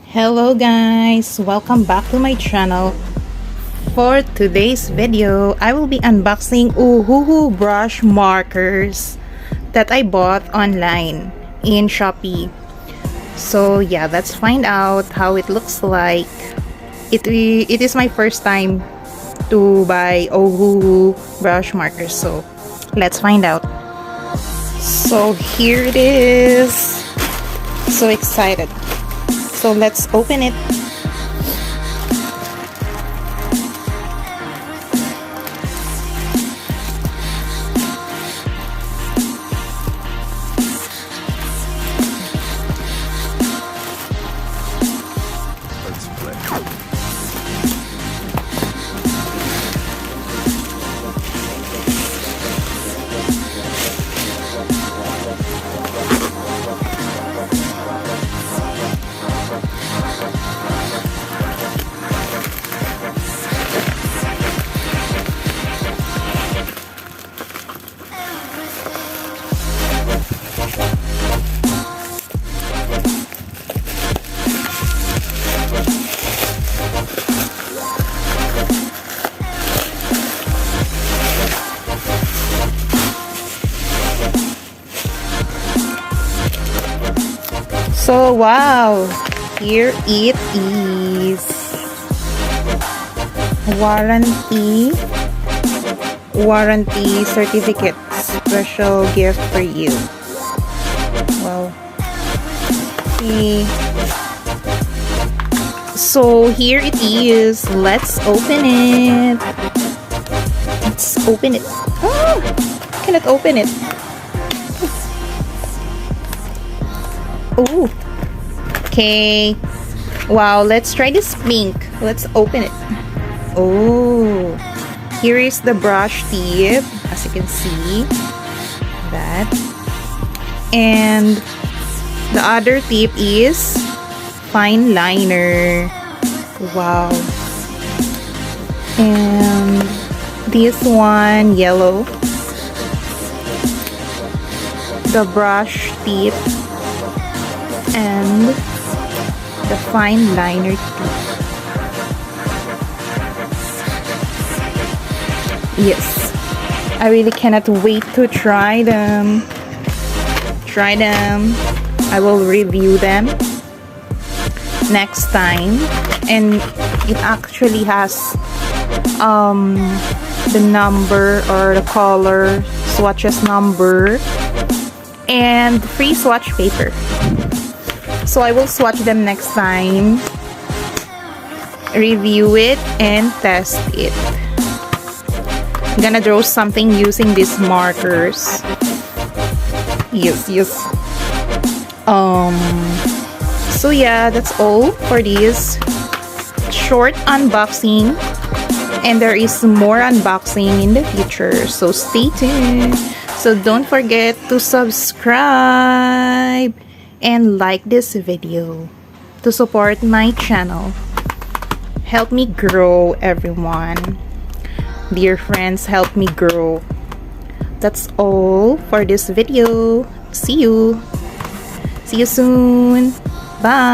Hello guys, welcome back to my channel. For today's video, I will be unboxing Ohuhu brush markers that I bought online in Shopee. So yeah, let's find out how it looks like. It is my first time to buy Ohuhu brush markers, so let's find out. So here it is. So excited. So let's open it. So wow, here it is. Warranty certificate, special gift for you. Wow. Okay. So here it is. Let's open it. Let's open it. Oh, I cannot open it. Oh, okay. Wow, let's try this pink. Let's open it. Oh, here is the brush tip, as you can see. That. And the other tip is fine liner. Wow. And this one, yellow. The brush tip. And the fine liner too. Yes, I really cannot wait to try them. I will review them next time. And it actually has the number or the color swatches number and free swatch paper. So I will swatch them next time, review it, and test it. I'm gonna draw something using these markers. Yes. So yeah, that's all for this short unboxing. And there is more unboxing in the future, so stay tuned. So don't forget to subscribe and like this video to support my channel. Help me grow, everyone. Dear friends, help me grow. That's all for this video. See you soon. Bye.